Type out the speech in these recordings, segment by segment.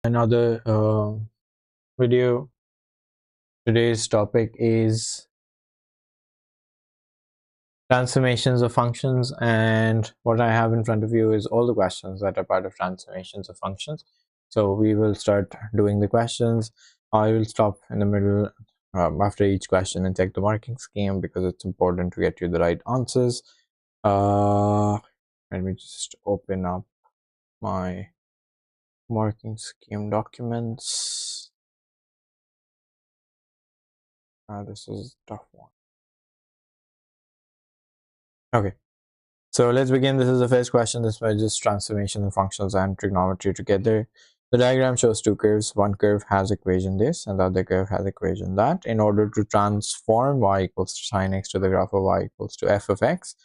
Another video. Today's topic is transformations of functions, and what I have in front of you is all the questions that are part of transformations of functions. So we will start doing the questions. I will stop in the middle after each question and check the marking scheme because it's important to get you the right answers. Let me just open up my marking scheme documents. This is a tough one. Okay, so let's begin. This is the first question. This measures transformation of functions and trigonometry together. The diagram shows two curves. One curve has equation this and the other curve has equation that. In order to transform y equals to sine x to the graph of y equals to f of x,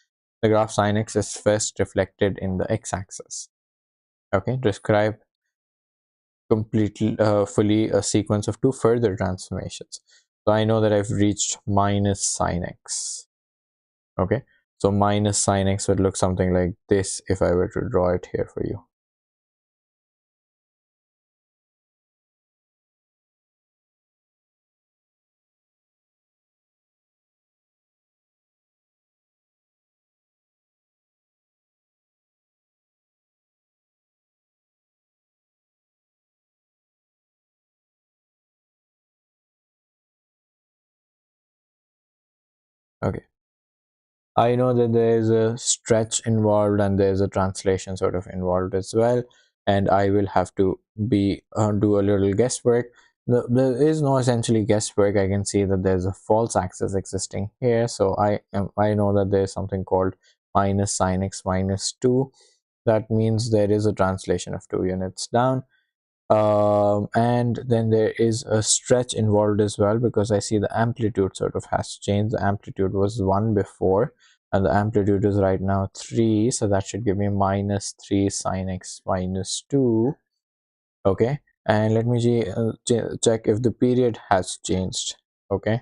the graph sine x is first reflected in the x-axis. Okay, describe completely fully a sequence of two further transformations. So I know that I've reached minus sine x. Okay, so minus sine x would look something like this if I were to draw it here for you. Okay, I know that there is a stretch involved and there's a translation sort of involved as well, and I will have to be do a little guesswork. There is no essentially guesswork. I can see that there's a false axis existing here, so I know that there's something called minus sine x minus 2. That means there is a translation of 2 units down. And then there is a stretch involved as well, because I see the amplitude sort of has changed. The amplitude was 1 before and the amplitude is right now 3, so that should give me minus 3 sine x minus 2. Okay, and let me check if the period has changed. Okay,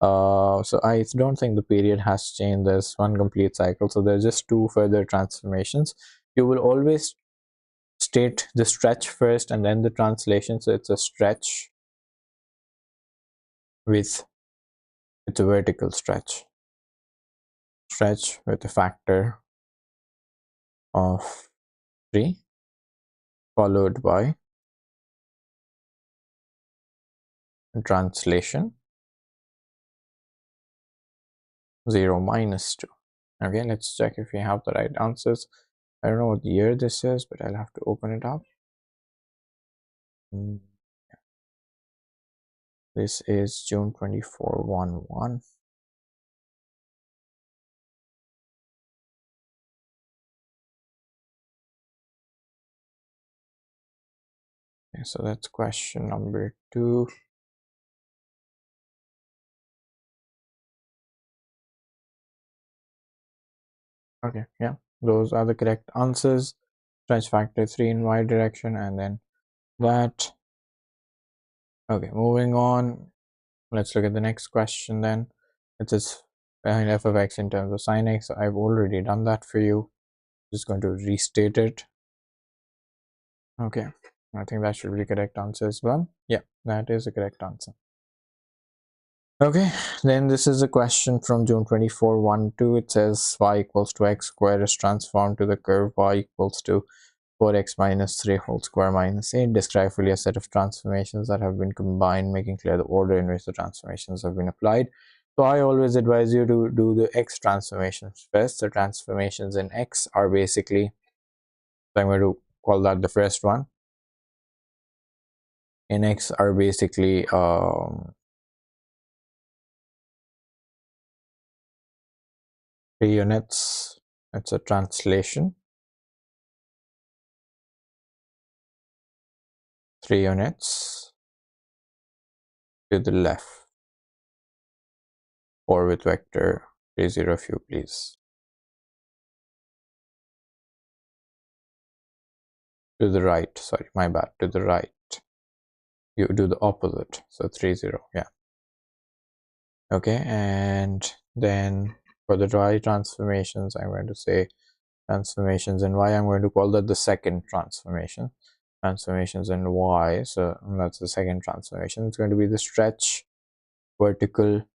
so I don't think the period has changed. There's one complete cycle, so there's just two further transformations. You will always state the stretch first and then the translation. So it's a stretch with a vertical stretch with a factor of 3 followed by translation 0 minus 2. Okay, let's check if we have the right answers. I don't know what year this is, but I'll have to open it up. This is June 24 1 Okay, so that's question number 2. Okay, yeah, those are the correct answers. Stretch factor 3 in y direction and then that. Okay, moving on. Let's look at the next question then. It is behind f of x in terms of sine x. I've already done that for you. Just going to restate it. Okay, I think that should be the correct answer as well. Yeah, that is the correct answer. Okay, then this is a question from June 24 1 2. It says y equals to x squared is transformed to the curve y equals to 4x minus 3 whole square minus 8. Describe fully a set of transformations that have been combined, making clear the order in which the transformations have been applied. So I always advise you to do the x transformations first. The transformations in x are basically, so I'm going to call that the first one. In x are basically 3 units. It's a translation. 3 units to the left, or with vector 3 0 if you please. To the right, sorry, my bad, to the right. You do the opposite, so 3 0, yeah. Okay, and then for the y transformations, I'm going to say transformations in y. I'm going to call that the second transformation. transformations in y, so that's the second transformation. It's going to be the stretch vertical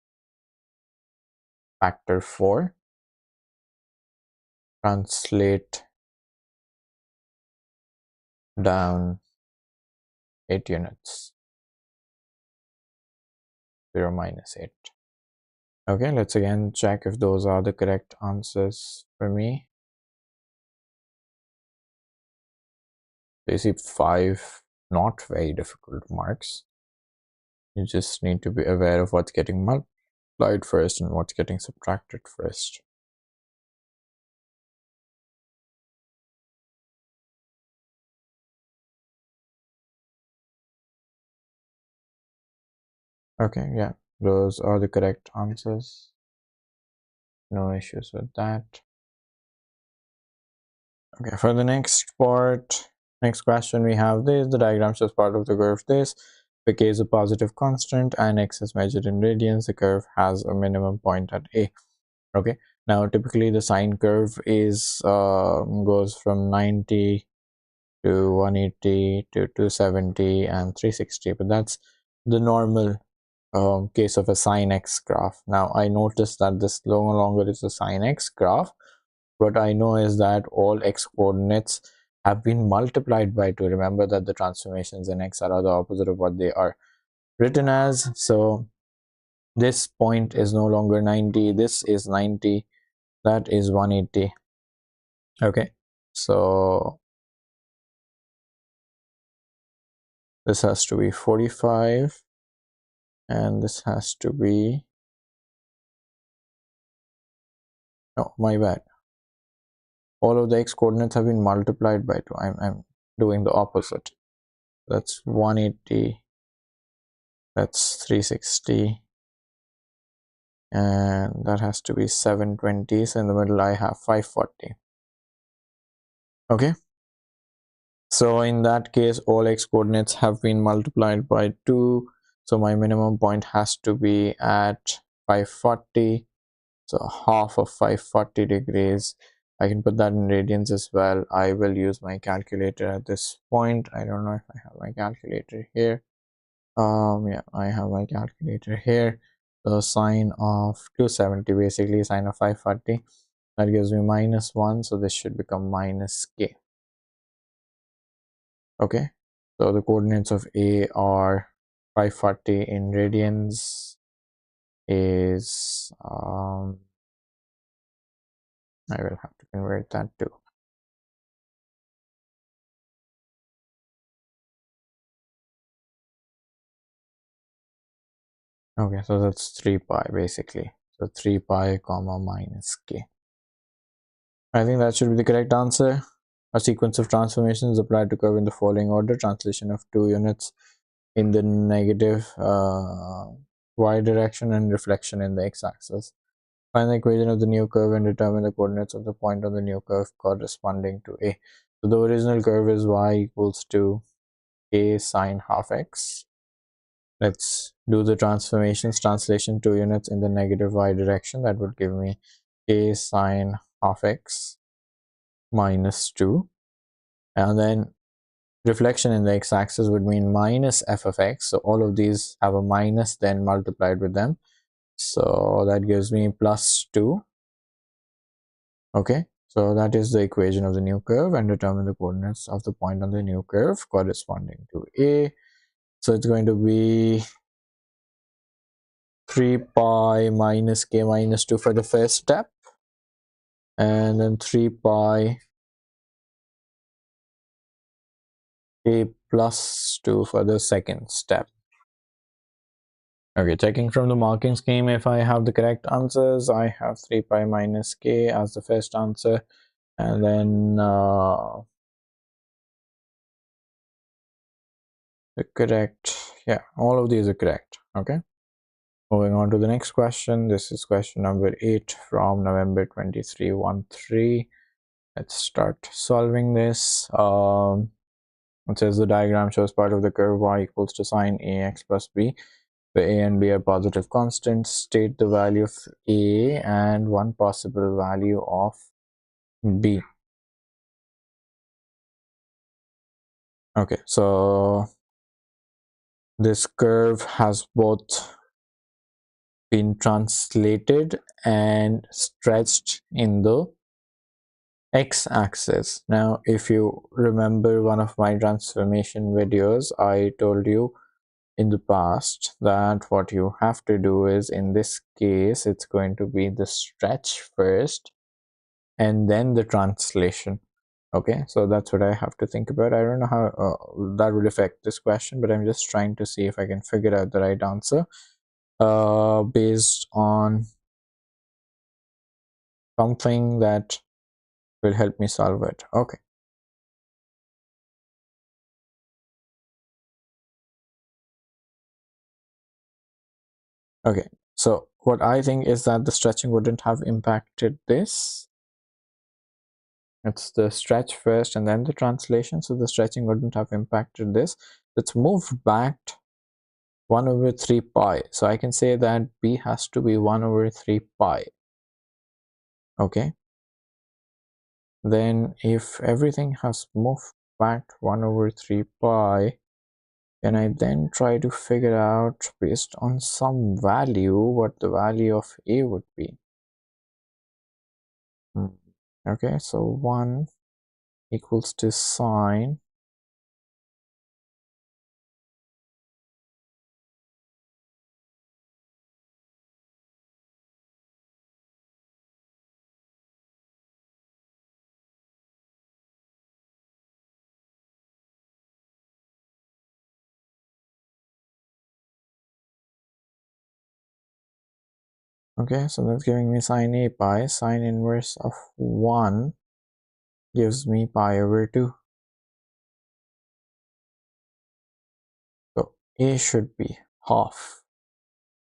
factor 4, translate down 8 units, 0 minus 8. Okay, let's again check if those are the correct answers for me. So you see 5 not very difficult marks. You just need to be aware of what's getting multiplied first and what's getting subtracted first. Okay, yeah, those are the correct answers. No issues with that. Okay, for the next part, next question we have this. The diagram shows part of the curve this. If k is a positive constant and x is measured in radians, the curve has a minimum point at A. Okay, now typically the sine curve is goes from 90 to 180 to 270 and 360, but that's the normal case of a sine x graph. Now I noticed that this no longer is a sine x graph. What I know is that all x coordinates have been multiplied by 2. Remember that the transformations in x are the opposite of what they are written as. So this point is no longer 90, this is 90, that is 180. Okay, so this has to be 45 and this has to be, no, my bad, all of the x coordinates have been multiplied by 2. I'm doing the opposite. That's 180, that's 360, and that has to be 720. So in the middle I have 540. Okay, so in that case all x coordinates have been multiplied by 2, so my minimum point has to be at 540. So half of 540 degrees, I can put that in radians as well. I will use my calculator at this point. I don't know if I have my calculator here. Yeah, I have my calculator here. So sine of 270, basically sine of 540, that gives me -1, so this should become minus k. Okay, so the coordinates of A are 540 in radians is I will have to convert that to, okay, so that's 3 pi basically. So 3 pi comma minus k. I think that should be the correct answer. A sequence of transformations applied to curve in the following order: translation of 2 units in the negative y direction and reflection in the x-axis. Find the equation of the new curve and determine the coordinates of the point on the new curve corresponding to A. So the original curve is y equals to a sine half x. Let's do the transformations. Translation 2 units in the negative y direction, that would give me a sine half x minus 2, and then reflection in the x-axis would mean minus f of x. So all of these have a minus then multiplied with them, so that gives me plus 2. Okay, so that is the equation of the new curve, and determine the coordinates of the point on the new curve corresponding to A. So it's going to be 3 pi minus k minus 2 for the first step, and then 3 pi k plus 2 for the second step. Okay, checking from the marking scheme if I have the correct answers. I have 3 pi minus k as the first answer, and then the correct, yeah, all of these are correct. Okay, moving on to the next question. This is question number 8 from November 2313. Let's start solving this. It says the diagram shows part of the curve y equals to sine ax plus b, where a and b are positive constants. State the value of a and one possible value of b. Okay, so this curve has both been translated and stretched in the x-axis. Now, if you remember one of my transformation videos, I told you in the past that what you have to do is, in this case, it's going to be the stretch first and then the translation. Okay, so that's what I have to think about. I don't know how that would affect this question, but I'm just trying to see if I can figure out the right answer based on something that will help me solve it. Okay. Okay, so what I think is that the stretching wouldn't have impacted this. It's the stretch first and then the translation, so the stretching wouldn't have impacted this. It's moved back 1 over 3 pi. So I can say that b has to be 1 over 3 pi. Okay. Then if everything has moved back 1 over 3 pi, can I then try to figure out based on some value what the value of a would be? Okay, so 1 equals to sine okay, so that's giving me sine a pi. Sine inverse of 1 gives me pi over 2. So a should be half.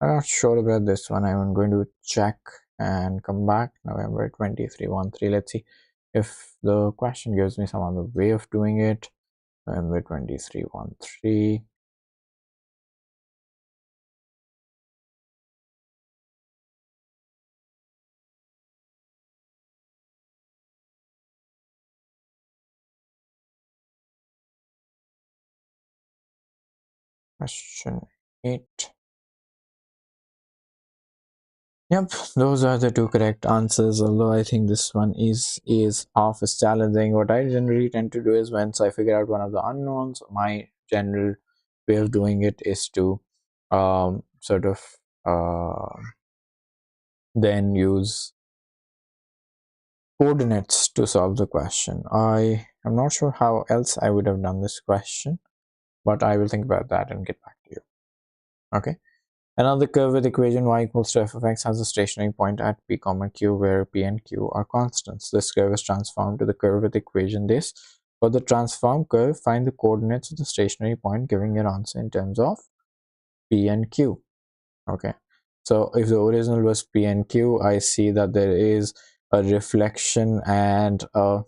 I'm not sure about this one. I'm going to check and come back. November 2313. Let's see if the question gives me some other way of doing it. November 2313. Question 8. Yep, those are the two correct answers. Although I think this one is half as challenging. What I generally tend to do is, once I figure out one of the unknowns, my general way of doing it is to sort of then use coordinates to solve the question. I am not sure how else I would have done this question, but I will think about that and get back to you. Okay. Another curve with equation y equals to f of x has a stationary point at p comma q where p and q are constants. This curve is transformed to the curve with equation this. For the transformed curve, find the coordinates of the stationary point, giving your answer in terms of p and q. Okay, so if the original was p and q, I see that there is a reflection and a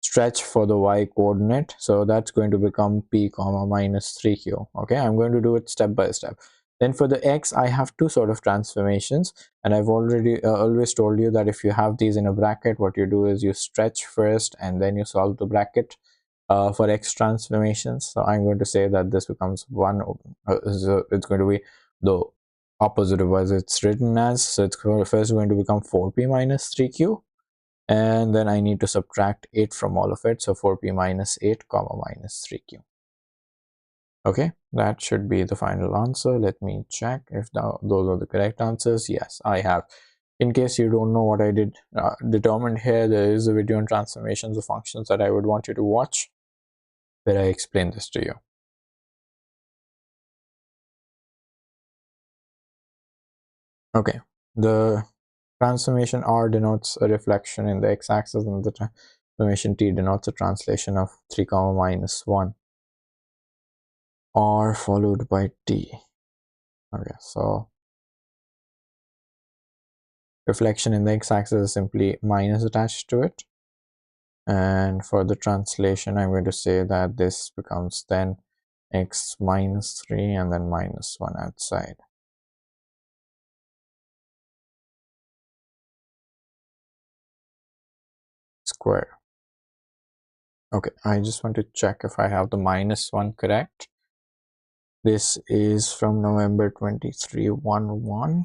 stretch for the y coordinate, so that's going to become p comma minus 3q. Okay, I'm going to do it step by step. Then for the x, I have two sort of transformations, and I've already always told you that if you have these in a bracket, what you do is you stretch first and then you solve the bracket for x transformations. So I'm going to say that this becomes 1, so it's going to be the opposite of as it's written as. So it's first going to become 4p minus 3q, and then I need to subtract 8 from all of it, so 4p minus 8 comma minus 3q. Okay, that should be the final answer. Let me check if those are the correct answers. Yes, I have. In case you don't know what I did determined here, there is a video on transformations of functions that I would want you to watch, where I explain this to you. Okay, the transformation R denotes a reflection in the x-axis, and the transformation T denotes a translation of 3 comma minus 1. R followed by T. Okay, so reflection in the x-axis is simply minus attached to it, and for the translation I'm going to say that this becomes then x minus 3 and then minus 1 outside. Square. Okay, I just want to check if I have the minus one correct. This is from November 23 1 1.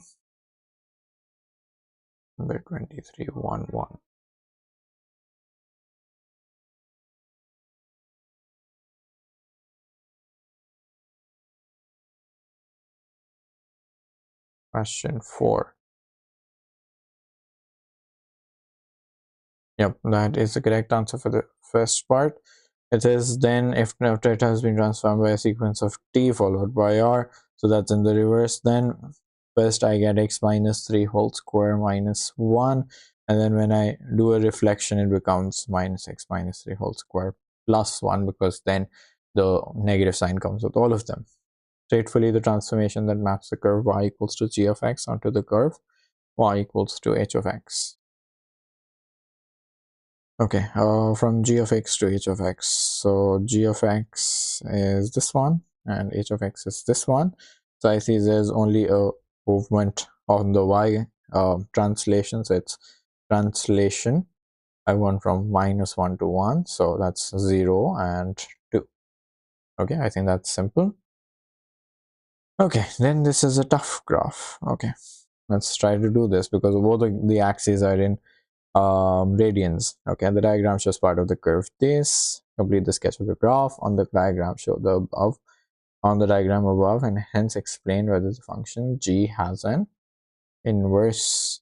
November 23 1 1. Question 4. Yep, that is the correct answer for the first part. It says then if after it has been transformed by a sequence of t followed by r, so that's in the reverse, then first I get x minus 3 whole square minus 1, and then when I do a reflection it becomes minus x minus 3 whole square plus 1, because then the negative sign comes with all of them. Straightforwardly, the transformation that maps the curve y equals to g of x onto the curve y equals to h of x. Okay, from g of x to h of x. So g of x is this one and h of x is this one. So I see there's only a movement on the y translation. So it's translation. I went from minus 1 to 1. So that's 0 and 2. Okay, I think that's simple. Okay, then this is a tough graph. Okay, let's try to do this because both the axes are in radians. Okay, the diagram shows part of the curve. This complete the sketch of the graph on the diagram, show the above on the diagram above, and hence explain whether the function g has an inverse.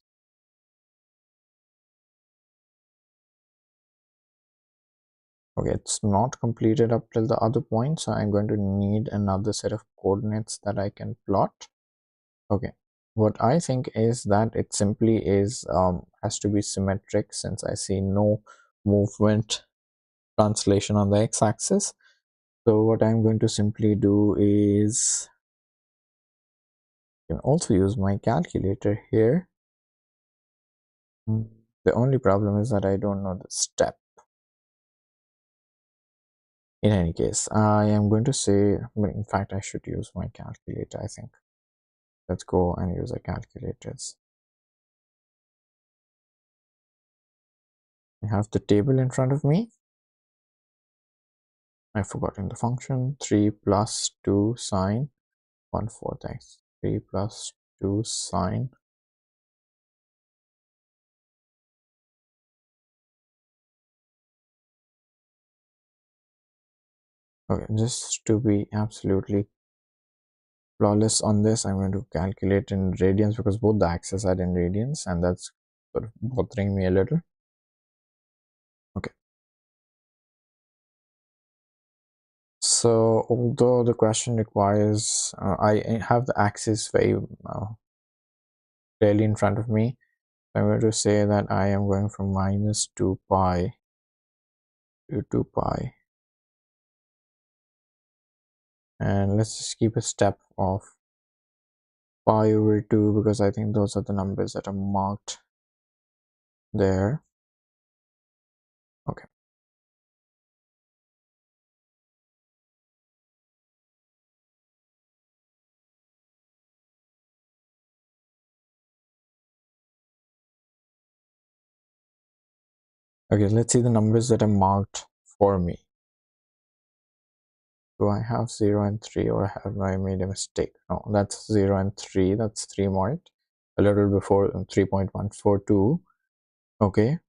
Okay, it's not completed up till the other point, so I'm going to need another set of coordinates that I can plot. Okay, what I think is that it simply is has to be symmetric, since I see no movement translation on the x-axis. So what I'm going to simply do is, I can also use my calculator here. The only problem is that I don't know the step. In any case, I am going to say, in fact, I should use my calculator, I think. Let's go and use our calculators. I have the table in front of me. I've forgotten the function. 3 plus 2 sine 1/4 x. 3 plus 2 sine. Okay, just to be absolutely flawless on this, I'm going to calculate in radians because both the axes are in radians, and that's sort of bothering me a little. Okay. So although the question requires, I have the axis very clearly in front of me, I'm going to say that I am going from minus 2 pi to 2 pi. And let's just keep a step of pi over 2 because I think those are the numbers that are marked there. Okay. Okay, let's see the numbers that are marked for me. Do I have 0 and 3, or have I made a mistake? No, that's 0 and 3. That's 3 marked. A little before 3.142. Okay,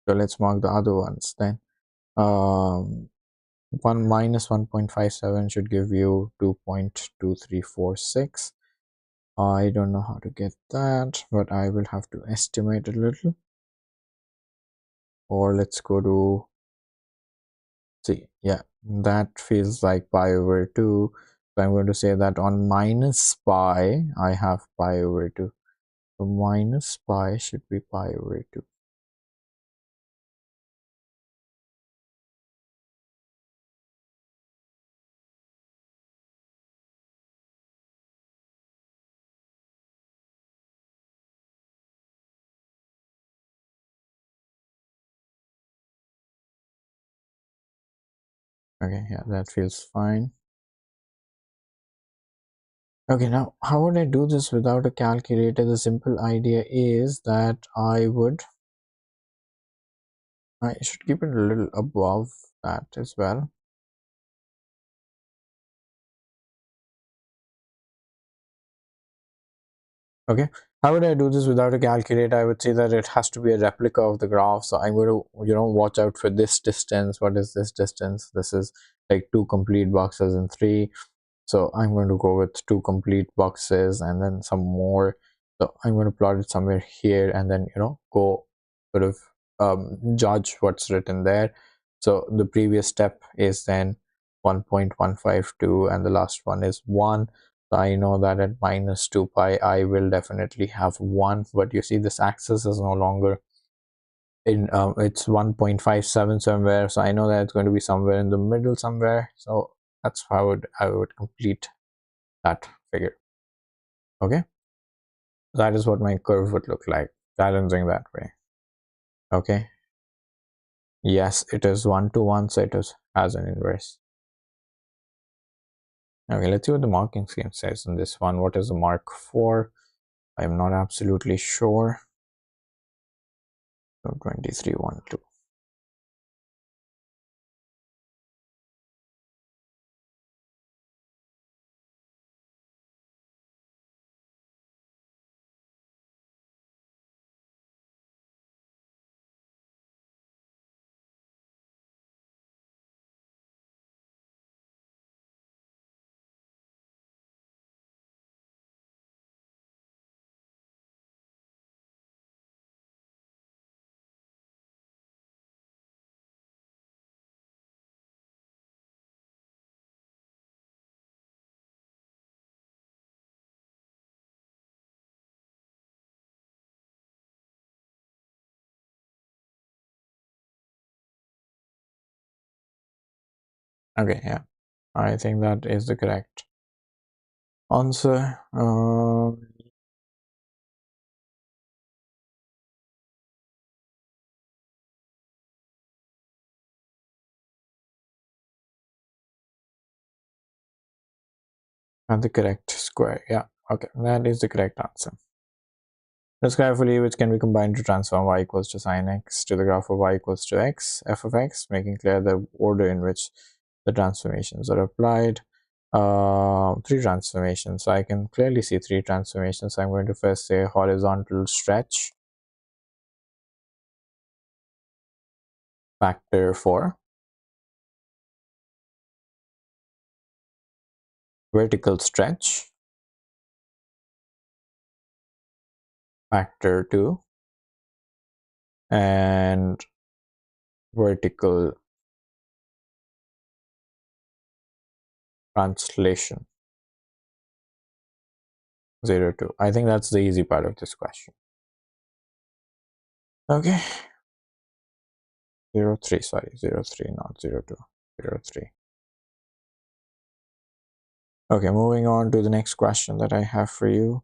so let's mark the other ones then. 1 minus 1.57 should give you 2.2346. I don't know how to get that, but I will have to estimate a little. Or let's go to, see, yeah, that feels like pi over 2. So I'm going to say that on minus pi, I have pi over 2. So minus pi should be pi over 2. Okay, yeah, that feels fine. Okay, now how would I do this without a calculator? The simple idea is that I should keep it a little above that as well. Okay, how would I do this without a calculator? I would say that it has to be a replica of the graph. So I'm going to, watch out for this distance. What is this distance? This is like two complete boxes and three. So I'm going to go with two complete boxes and then some more. So I'm going to plot it somewhere here and then, go sort of judge what's written there. So the previous step is then 1.152 and the last one is 1. So I know that at minus 2 pi I will definitely have 1, but you see this axis is no longer in, it's 1.57 somewhere, so I know that it's going to be somewhere in the middle somewhere. So that's how I would complete that figure. Okay, that is what my curve would look like, challenging that way. Okay, yes, it is 1 to 1, so it is has an inverse. Okay, let's see what the marking scheme says in this one. What is the mark for? I'm not absolutely sure. So 2312. Okay, yeah, I think that is the correct answer. And the correct square. Yeah, okay, that is the correct answer. The square fully which can be combined to transform y equals to sine x to the graph of y equals to x, f of x, making clear the order in which the transformations are applied. Three transformations. So I can clearly see three transformations. So I'm going to first say horizontal stretch, factor 4, vertical stretch, factor 2, and vertical translation 0 2. I think that's the easy part of this question. Okay, 0 3, sorry, 0 3, not 0 2, 0 3. Okay, moving on to the next question that I have for you.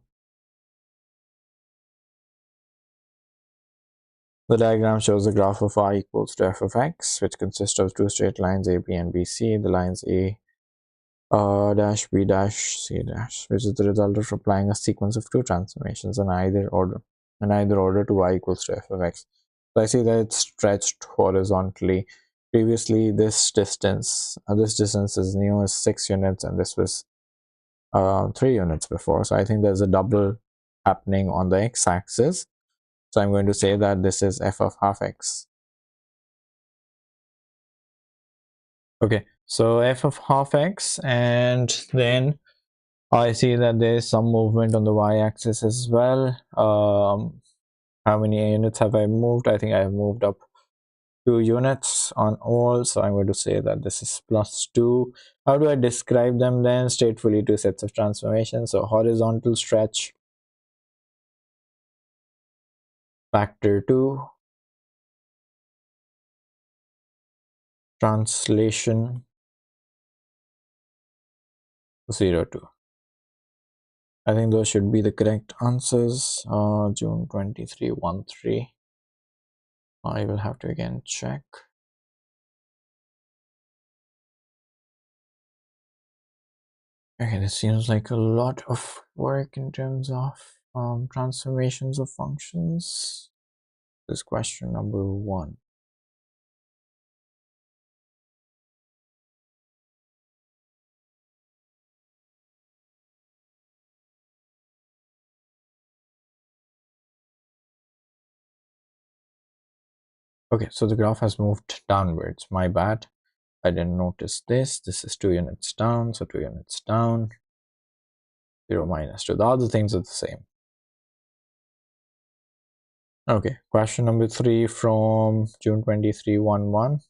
The diagram shows the graph of y equals to f of x, which consists of two straight lines AB and BC. The lines A dash B dash C dash, which is the result of applying a sequence of two transformations in either order to y equals to f of x. So I see that it's stretched horizontally. Previously, this distance is new as 6 units, and this was 3 units before. So I think there's a double happening on the x-axis. So I'm going to say that this is f of half x. Okay, so f of half x, and then I see that there is some movement on the y-axis as well. How many units have I moved? I think I have moved up 2 units on all, so I'm going to say that this is plus 2. How do I describe them then? Statefully, two sets of transformations. So horizontal stretch, factor 2, translation 0 2. I think those should be the correct answers. June 2313. I will have to again check. Okay, this seems like a lot of work in terms of transformations of functions. This question number 1. Okay, so the graph has moved downwards. My bad. I didn't notice this. This is 2 units down, so 2 units down. 0 minus 2. The other things are the same. Okay, question number 3 from June 2311.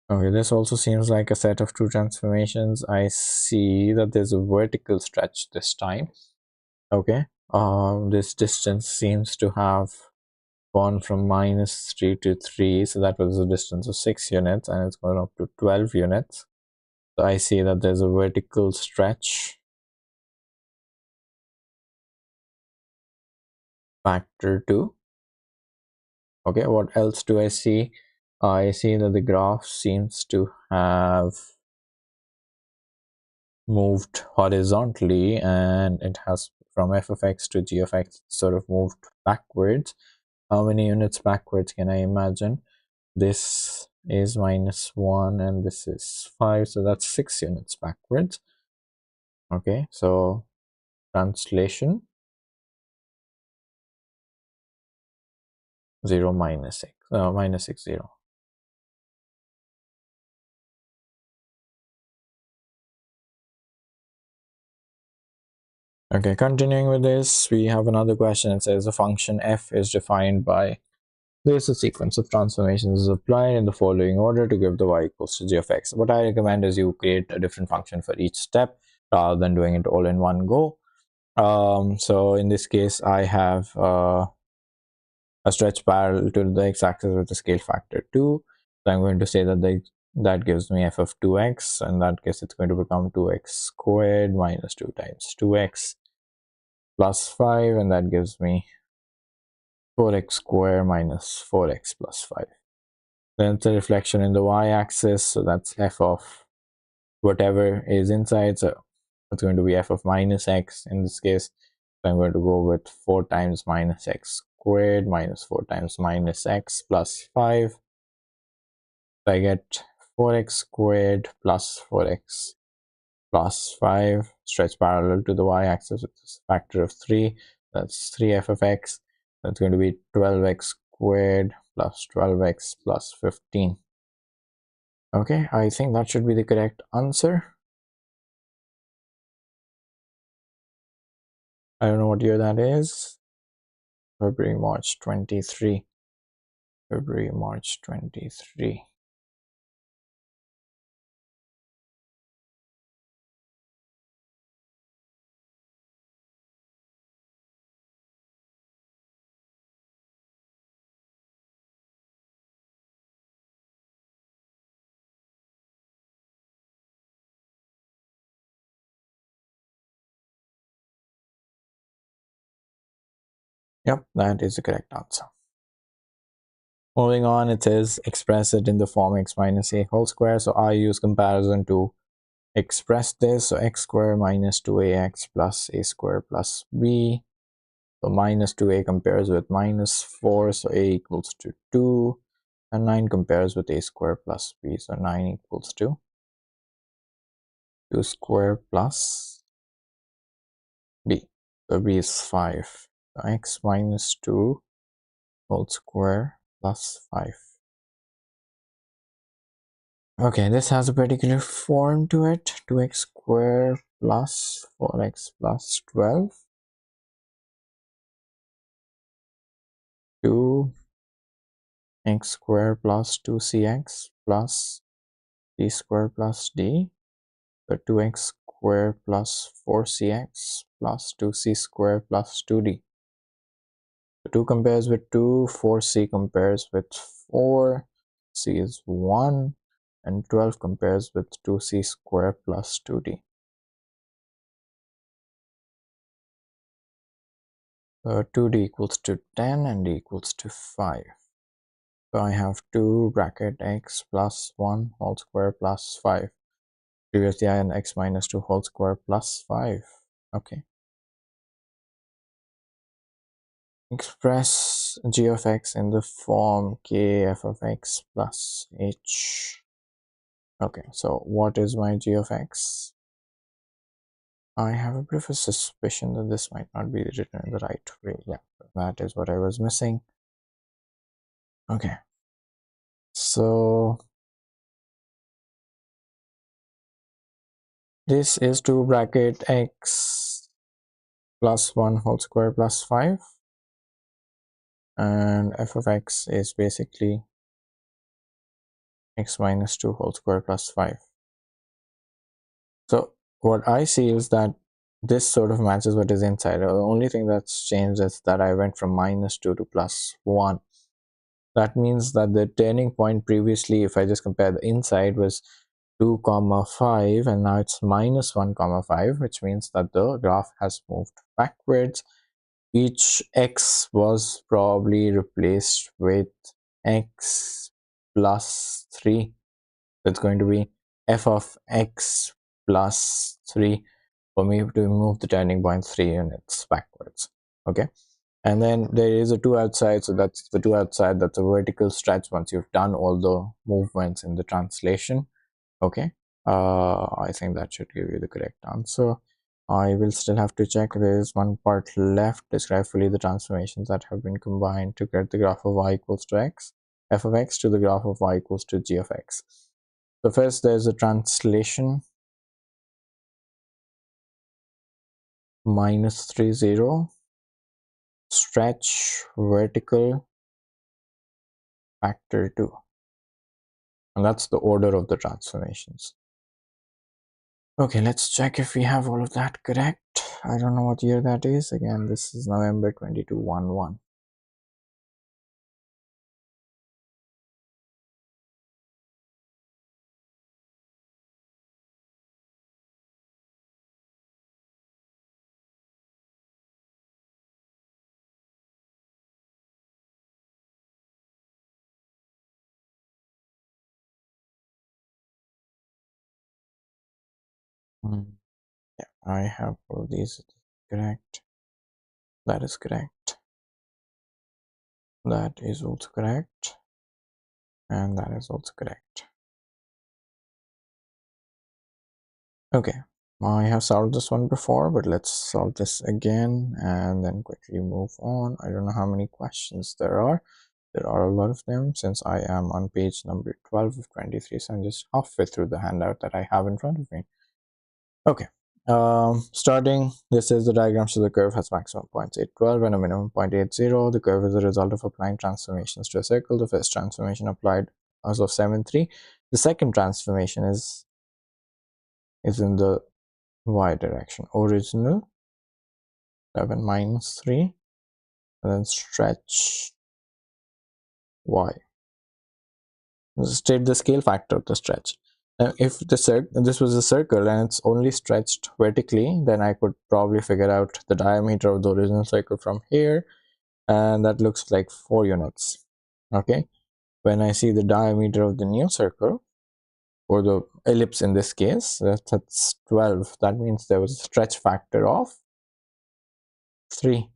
Okay, this also seems like a set of true transformations. I see that there's a vertical stretch this time. Okay, this distance seems to have gone from -3 to 3, so that was a distance of 6 units, and it's gone up to 12 units. So I see that there's a vertical stretch factor 2. Okay, what else do I see? I see that the graph seems to have moved horizontally, and it has from f of x to g of x sort of moved backwards. How many units backwards can I imagine? This is -1 and this is 5, so that's 6 units backwards. Okay, so translation 0 minus 6, minus 6 0. Okay, continuing with this, we have another question. It says a function f is defined by this. A sequence of transformations is applied in the following order to give the y equals to g of x. What I recommend is you create a different function for each step rather than doing it all in one go. So in this case, I have a stretch parallel to the x-axis with a scale factor 2. So I'm going to say that that gives me f of 2x. In that case, it's going to become 2x squared minus 2 times 2x plus 5, and that gives me 4x squared minus 4x plus 5. Then it's a reflection in the y-axis, so that's f of whatever is inside. So it's going to be f of minus x in this case. So I'm going to go with 4 times minus x squared minus 4 times minus x plus 5. So I get 4x squared plus 4x plus 5 stretch parallel to the y-axis with this factor of 3. That's 3f of x. That's going to be 12x squared plus 12x plus 15. Okay, I think that should be the correct answer. I don't know what year that is. February, March 23. February, March 23. Yep, that is the correct answer. Moving on, it says express it in the form x minus a whole square. So I use comparison to express this. So x squared minus 2ax plus a squared plus b. So minus 2a compares with minus 4, so a equals to 2. And 9 compares with a squared plus b, so 9 equals to 2 squared plus b. So b is 5. So x minus 2 whole square plus 5. Okay, this has a particular form to it. 2x squared plus 4x plus 12. 2x squared plus 2cx plus d squared plus d. So 2x squared plus 4cx plus 2c squared plus 2d. So 2 compares with 2, 4c compares with 4, c is 1, and 12 compares with 2c squared plus 2d. 2d equals to 10 and d equals to 5. So I have 2 bracket x plus 1 whole square plus 5. Previously I had x minus 2 whole square plus 5. Okay. Express g of x in the form k f of x plus h. Okay, so what is my g of x? I have a bit of a suspicion that this might not be written in the right way. Yeah, that is what I was missing. Okay, so this is 2 bracket x plus 1 whole square plus 5, and f of x is basically x minus 2 whole square plus 5. So what I see is that this sort of matches what is inside. The only thing that's changed is that I went from minus 2 to plus 1. That means that the turning point previously, if I just compare the inside, was 2 comma 5, and now it's minus 1 comma 5, which means that the graph has moved backwards. Each x was probably replaced with x plus 3. That's going to be f of x plus 3 for me to move the turning point 3 units backwards. Okay, and then there is a 2 outside, so that's the 2 outside. That's a vertical stretch once you've done all the movements in the translation. Okay, I think that should give you the correct answer. I will still have to check. There is one part left. Describe fully the transformations that have been combined to get the graph of y equals to x, f of x to the graph of y equals to g of x. So first there's a translation, minus 3 0, stretch, vertical, factor 2, and that's the order of the transformations. Okay, let's check if we have all of that correct. I don't know what year that is. Again, this is November 2211. Yeah, I have all these correct. That is correct. That is also correct. And that is also correct. Okay, I have solved this one before, but let's solve this again and then quickly move on. I don't know how many questions there are. There are a lot of them since I am on page number 12 of 23, so I'm just halfway through the handout that I have in front of me. Okay, starting, this is the diagram. So the curve has maximum 0.812 and a minimum 0.80. The curve is a result of applying transformations to a circle. The first transformation applied as of 7,3. The second transformation is in the y direction. Original 7 minus 3, and then stretch y. State the scale factor of the stretch. Now, if this was a circle and it's only stretched vertically, then I could probably figure out the diameter of the original circle from here, and that looks like 4 units. Okay, when I see the diameter of the new circle, or the ellipse in this case, that's 12. That means there was a stretch factor of 3.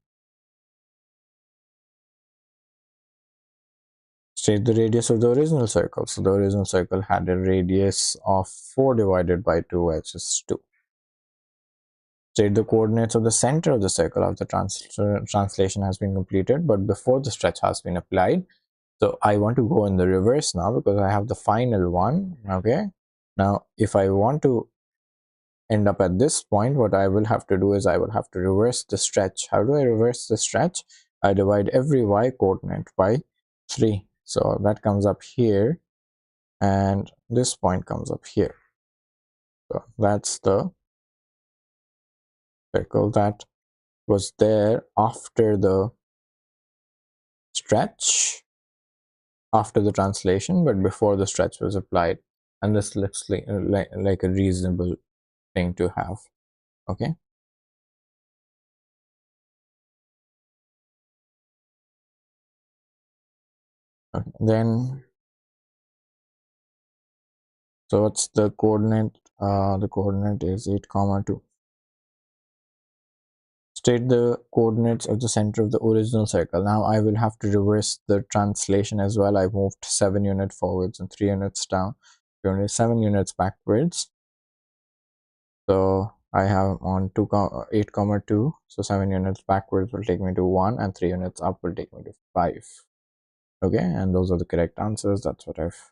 State the radius of the original circle. So the original circle had a radius of 4 divided by 2, which is 2. State the coordinates of the center of the circle after translation has been completed, but before the stretch has been applied. So I want to go in the reverse now because I have the final one. Okay, now if I want to end up at this point, what I will have to do is I will have to reverse the stretch. How do I reverse the stretch? I divide every y coordinate by 3. So that comes up here, and this point comes up here. So that's the circle that was there after the stretch, after the translation, but before the stretch was applied. And this looks like a reasonable thing to have. Okay, then so what's the coordinate? The coordinate is 8 comma 2. State the coordinates of the center of the original circle. Now I will have to reverse the translation as well. I moved 7 units forwards and 3 units down. 7 units backwards. So I have on 8 comma 2. So 7 units backwards will take me to 1, and 3 units up will take me to 5. Okay, and those are the correct answers. That's what I've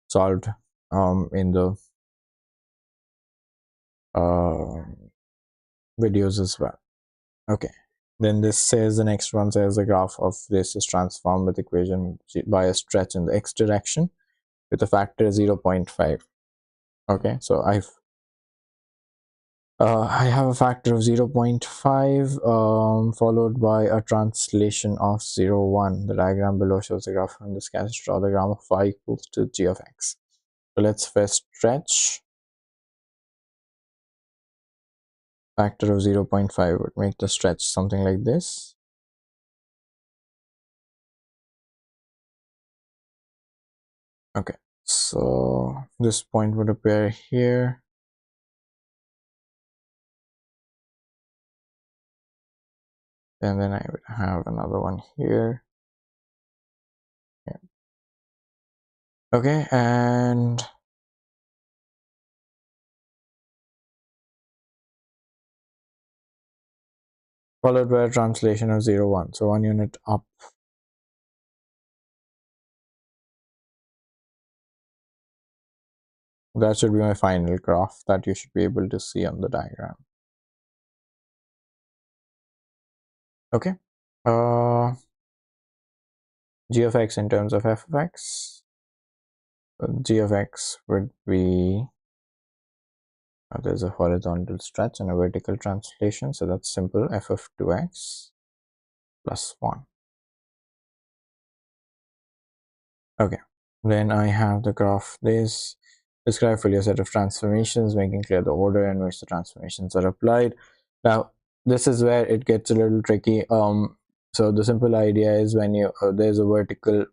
solved in the uh, videos as well. Okay, then this says, the next one says the graph of this is transformed with equation by a stretch in the x direction with a factor 0.5. Okay, so I have a factor of 0.5 followed by a translation of 0, 1. The diagram below shows the graph on the sketch. Draw the gram of y equals to g of x. So let's first stretch. Factor of 0.5 would make the stretch something like this. Okay, so this point would appear here. And then I would have another one here. Yeah. Okay, and followed by a translation of 0, 1. So 1 unit up. That should be my final graph that you should be able to see on the diagram. Okay. G of x in terms of f of x. G of x would be, there's a horizontal stretch and a vertical translation. So that's simple. F of 2x plus 1. Okay. Then I have the graph this. Describe fully a set of transformations, making clear the order in which the transformations are applied. Now, this is where it gets a little tricky. So the simple idea is when you there's a vertical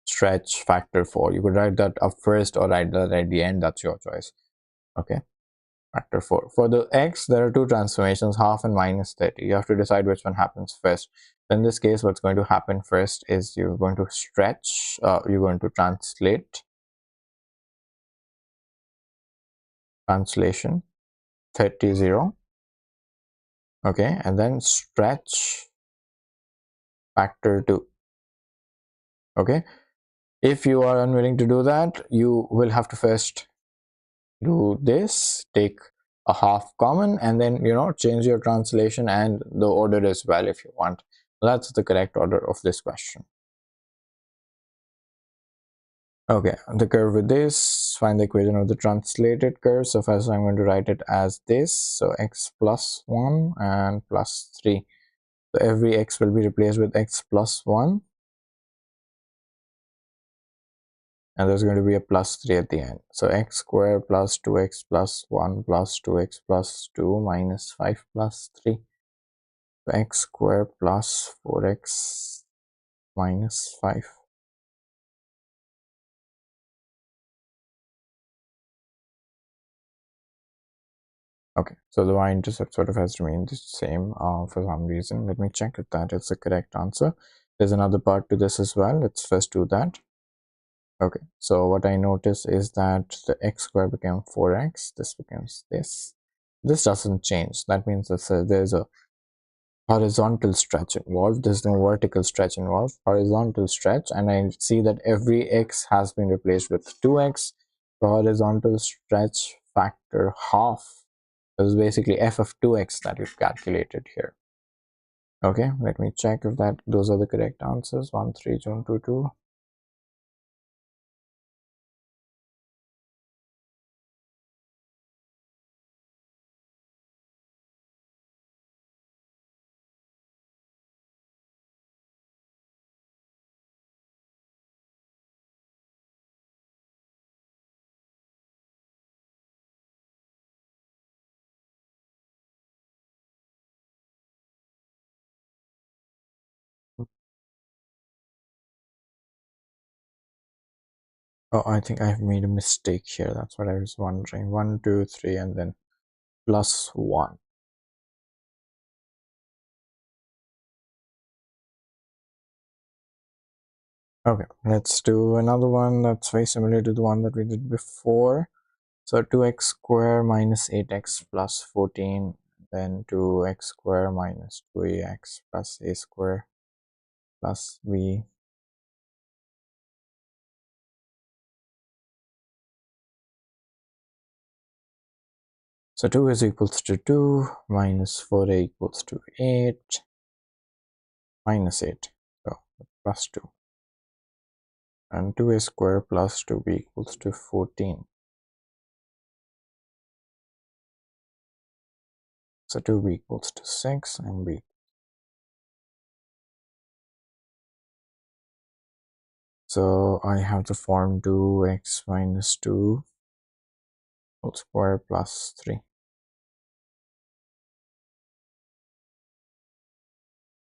stretch factor 4. You could write that up first or write that at the end. That's your choice. Okay, factor 4. For the x, there are two transformations, half and minus 30. You have to decide which one happens first. In this case, what's going to happen first is you're going to stretch. You're going to translation 30, 0. Okay, and then stretch factor 2. Okay, if you are unwilling to do that, you will have to first do this, take a half common, and then change your translation and the order as well if you want. That's the correct order of this question. Okay, the curve with this, find the equation of the translated curve. So first I'm going to write it as this, so x plus 1 and plus 3. So every x will be replaced with x plus 1, and there's going to be a plus 3 at the end. So x squared plus 2x plus 1 plus 2x plus 2 minus 5 plus 3. So x squared plus 4x minus 5. Okay, so the y-intercept sort of has remained the same for some reason. Let me check if that is the correct answer. There's another part to this as well. Let's first do that. Okay, so what I notice is that the x squared became 4x. This becomes this. This doesn't change. That means that there's a horizontal stretch involved. There's no vertical stretch involved. Horizontal stretch, and I see that every x has been replaced with 2x. The horizontal stretch factor half is basically f of 2x that we've calculated here. Okay, let me check if those are the correct answers. 1, 3, June 2, 2. Oh, I think I've made a mistake here. That's what I was wondering. 1, 2, 3, and then plus 1. Okay, let's do another one that's very similar to the one that we did before. So 2x square minus 8x plus 14, then 2x square minus 2ax plus a square plus b So 2 is equals to 2 minus 4a equals to 8 minus 8. So plus 2. And 2a square plus 2b equals to 14. So 2b equals to 6 and b. So I have to form 2x minus 2 whole square plus 3.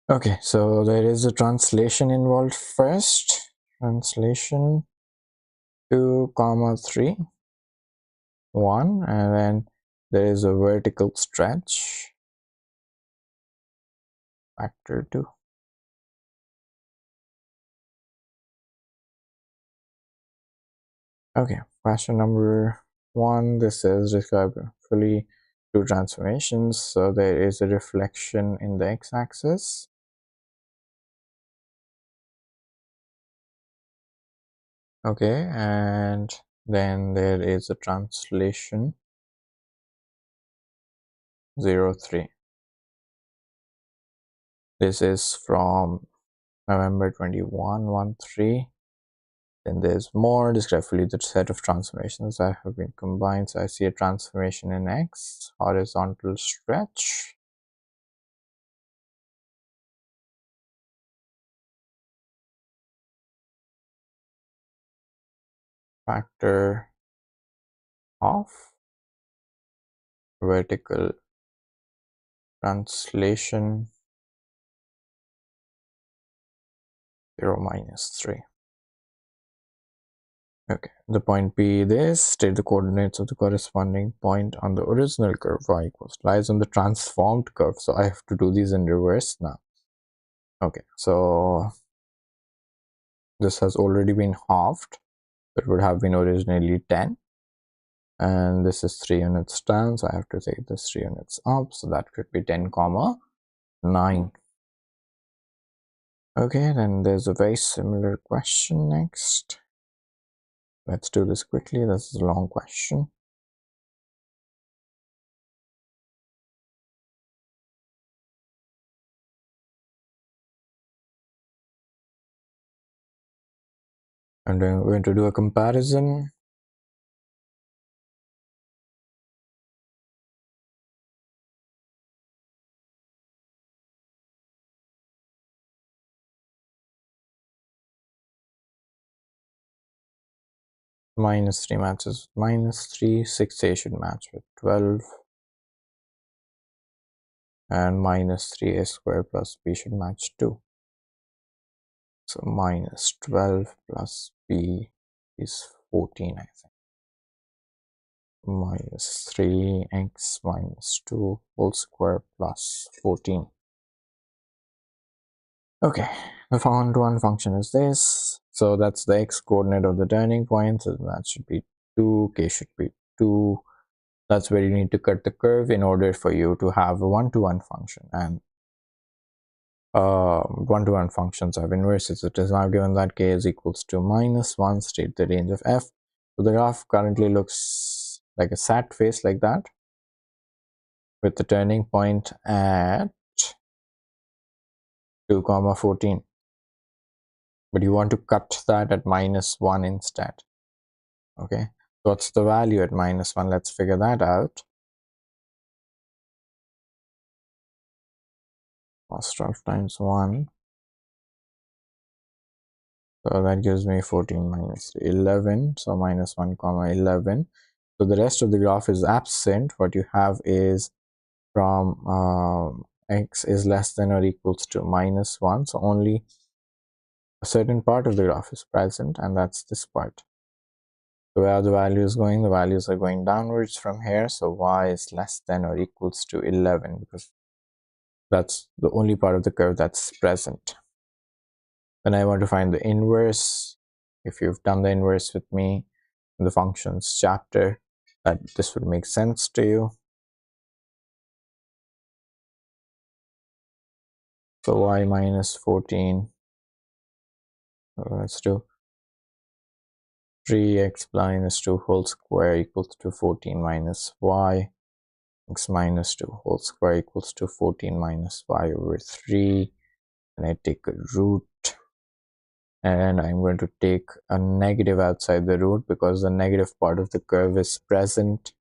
Okay, so there is a translation involved first. Translation 2 comma 3 1, and then there is a vertical stretch factor 2. Okay, question number 1. This is describe fully two transformations. So there is a reflection in the x-axis. Okay, and then there is a translation 0 3. This is from November 21 Then there's more. Describe fully the set of transformations that have been combined. So I see a transformation in x, horizontal stretch. Factor of vertical translation 0 minus 3. Okay, the point P this, state the coordinates of the corresponding point on the original curve y equals lies on the transformed curve. So I have to do these in reverse now. Okay, so this has already been halved. It would have been originally 10. And this is 3 units down, so I have to take this 3 units up. So that could be 10 comma 9. Okay, then there's a very similar question next. Let's do this quickly. This is a long question. And then we're going to do a comparison. Minus 3 matches minus 3, 6a should match with 12. And minus 3a square plus b should match 2. So minus 12 plus b is 14, I think. Minus 3x minus 2 whole square plus 14. Okay, the found one function is this. So that's the x coordinate of the turning point. So that should be 2, k should be 2. That's where you need to cut the curve in order for you to have a one-to-one function. And one-to-one functions have inverses. It is now given that k is equals to minus 1, state the range of f. So the graph currently looks like a sat face like that, with the turning point at 2 comma 14. But you want to cut that at minus 1 instead. Okay, what's the value at minus 1? Let's figure that out. Cos 12 times 1. So that gives me 14 minus 11. So minus 1 comma 11. So the rest of the graph is absent. What you have is from x is less than or equals to minus 1. So only a certain part of the graph is present, and that's this part. So where are the values going? The values are going downwards from here. So y is less than or equals to 11, because that's the only part of the curve that's present. Then I want to find the inverse. If you've done the inverse with me in the functions chapter, that this would make sense to you. So y minus 14. So let's do 3x minus 2 whole square equals to 14 minus y. x minus 2 whole square equals to 14 minus 5 over 3, and I take a root, and I'm going to take a negative outside the root because the negative part of the curve is present,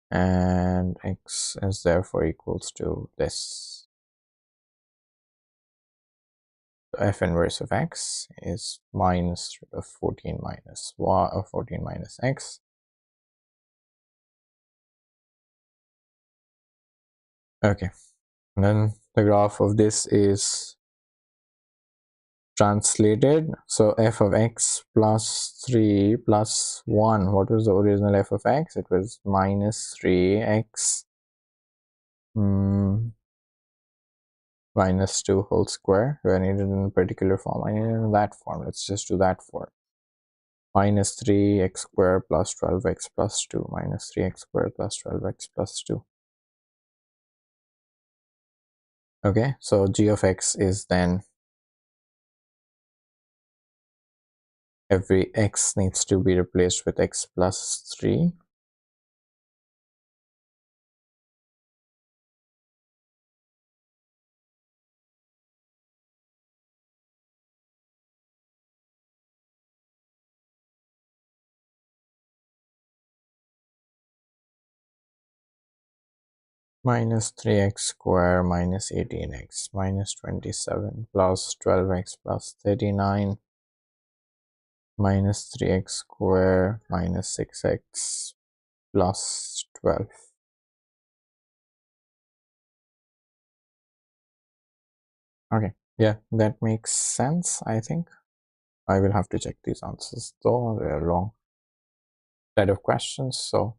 and x is therefore equals to this. So f inverse of x is minus 14 minus y, or 14 minus x. Okay, and then the graph of this is translated. So f of x plus 3 plus 1. What was the original f of x? It was minus 3x minus 2 whole square. Do I need it in a particular form? I need it in that form. Let's just do that form. Minus 3x squared plus 12x plus 2 minus 3x squared plus 12x plus 2. Okay, so g of x is then every x needs to be replaced with x plus 3. Minus 3x squared minus 18x minus 27 plus 12x plus 39 minus 3x squared minus 6x plus 12. Okay, yeah, that makes sense, I think. I will have to check these answers though, they're a long set of questions, so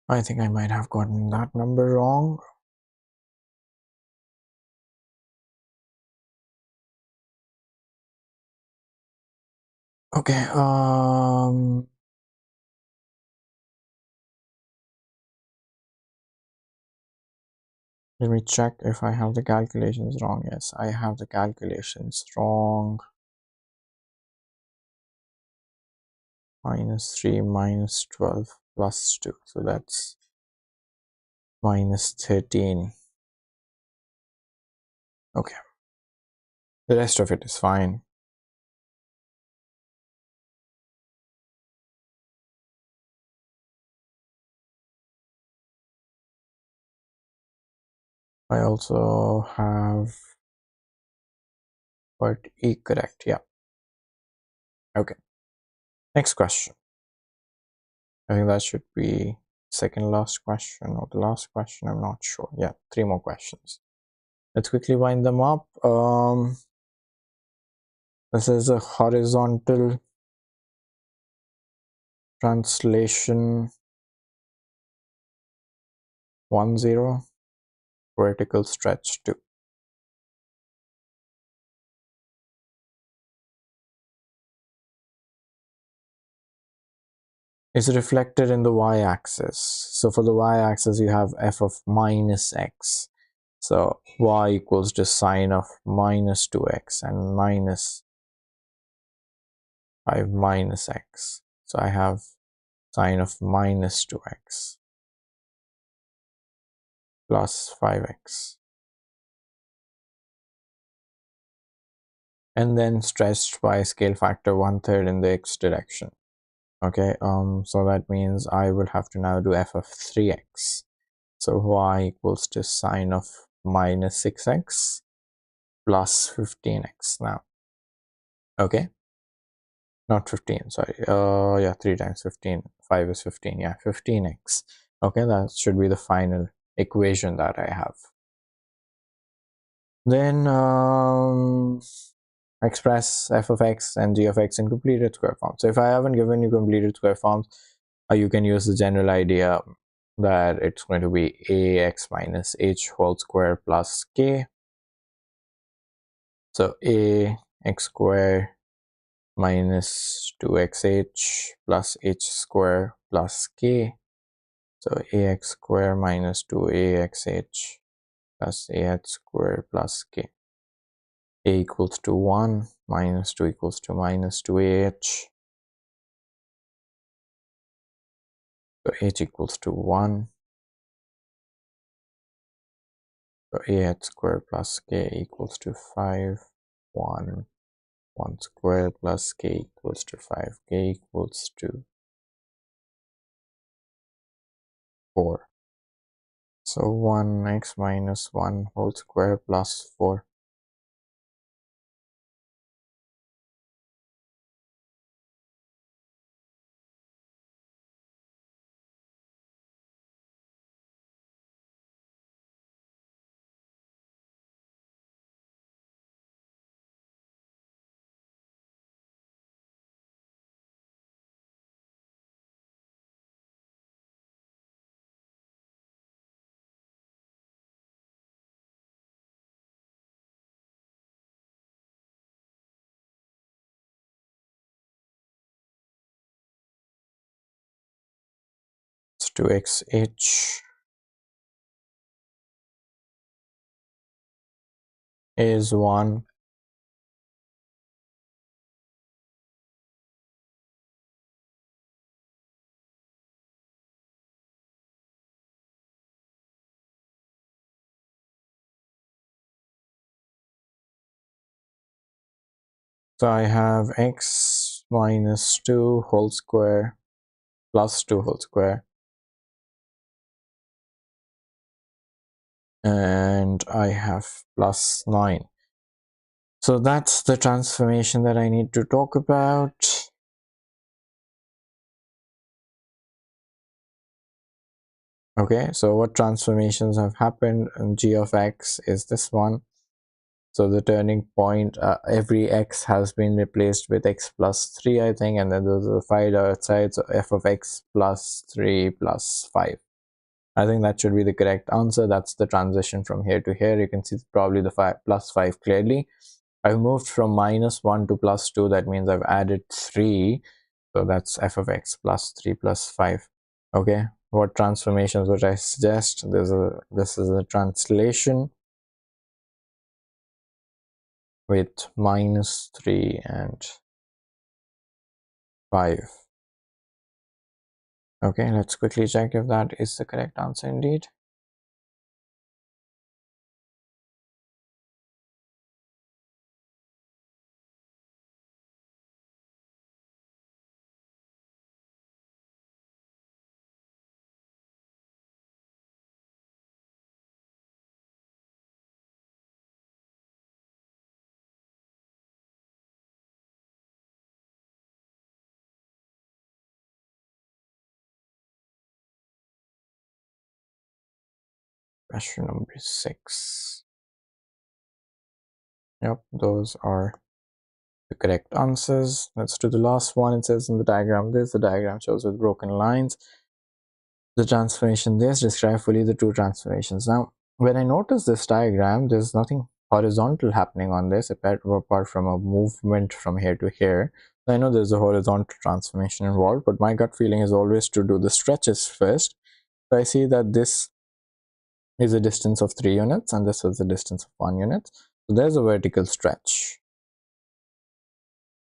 I think I might have gotten that number wrong. Okay, let me check if I have the calculations wrong. Yes, I have the calculations wrong. Minus 3 minus 12 plus 2, so that's minus 13. Okay, the rest of it is fine. I also have part E correct. Yeah. Okay, next question. I think that should be second last question or the last question, I'm not sure. Yeah, 3 more questions. Let's quickly wind them up. This is a horizontal translation 10, vertical stretch 2. Is reflected in the y-axis. So for the y-axis you have f of minus x. So y equals to sine of minus 2x and minus 5 minus x. So I have sine of minus 2x plus 5x. And then stretched by scale factor 1/3 in the x direction. Okay, so that means I will have to now do f of 3x. So y equals to sine of minus 6x plus 15x now. Okay, not 15, sorry. Yeah, 3 times 15, 5 is 15. Yeah, 15x. Okay, that should be the final equation that I have. Then express f of x and g of x in completed square form. So if I haven't given you completed square forms, you can use the general idea that it's going to be ax minus h whole square plus k. So a x square minus 2xh plus h square plus k. So ax square minus 2axh plus ah square plus k. A equals to 1, minus 2 equals to minus 2ah. So h equals to 1. So ah square plus k equals to 5, 1, 1 square plus k equals to 5, k equals to 4. So 1x minus 1 whole square plus 4. It's 2xh is 1. So I have x minus 2 whole square plus 2 whole square. And I have plus 9. So that's the transformation that I need to talk about. Okay, so what transformations have happened in g of x is this one. So the turning point, every x has been replaced with x plus 3, I think, and then there's a 5 outside, so f of x plus 3 plus 5. I think that should be the correct answer. That's the transition from here to here. You can see probably the 5 plus 5 clearly. I've moved from minus 1 to plus 2. That means I've added 3. So that's f of x plus 3 plus 5. Okay, what transformations would I suggest? This is a translation with minus 3 and 5. Okay, let's quickly check if that is the correct answer indeed. Question number 6. Yep, those are the correct answers. Let's do the last one. It says in the diagram this, the diagram shows with broken lines. The transformation this, describe fully the two transformations. Now, when I notice this diagram, there's nothing horizontal happening on this apart from a movement from here to here. So I know there's a horizontal transformation involved, but my gut feeling is always to do the stretches first. So I see that this is a distance of 3 units and this is a distance of 1 unit. So there's a vertical stretch.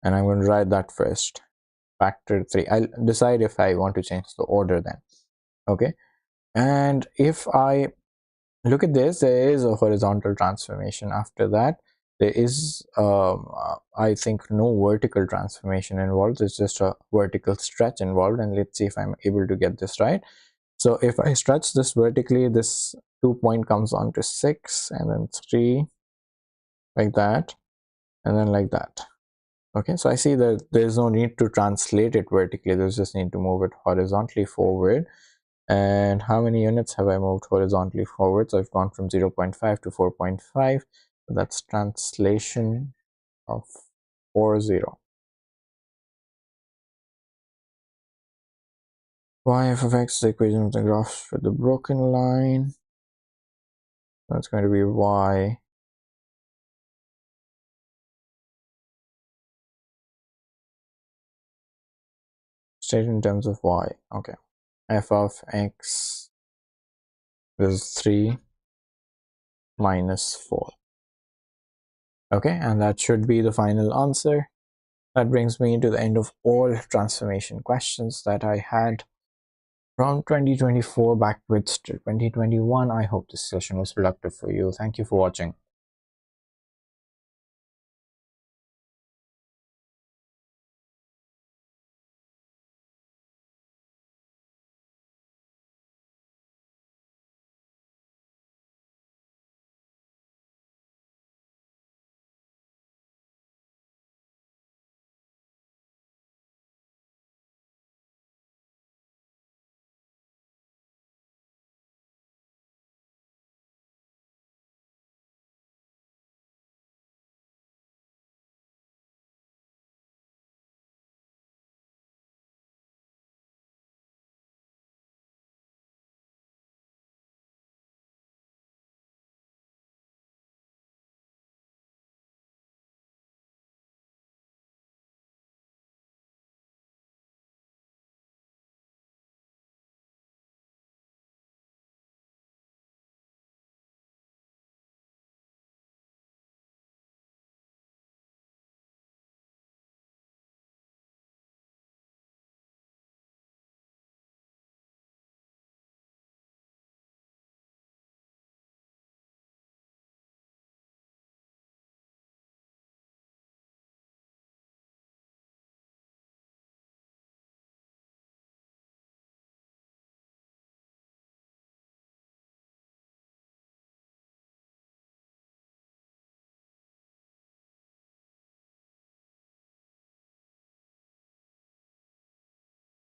And I'm going to write that first. Factor 3. I'll decide if I want to change the order then. Okay. And if I look at this, there is a horizontal transformation after that. There is, I think, no vertical transformation involved. It's just a vertical stretch involved. And let's see if I'm able to get this right. So if I stretch this vertically, this 2 point comes on to 6, and then 3, like that, and then like that. Okay, so I see that there's no need to translate it vertically, there's just need to move it horizontally forward. And how many units have I moved horizontally forward? So I've gone from 0.5 to 4.5. So that's translation of 40. Y f of x is the equation of the graph with the broken line. That's going to be y stated in terms of y. Okay, f of x is 3 minus 4. Okay, and that should be the final answer. That brings me to the end of all transformation questions that I had from 2024 backwards to 2021. I hope this session was productive for you. Thank you for watching.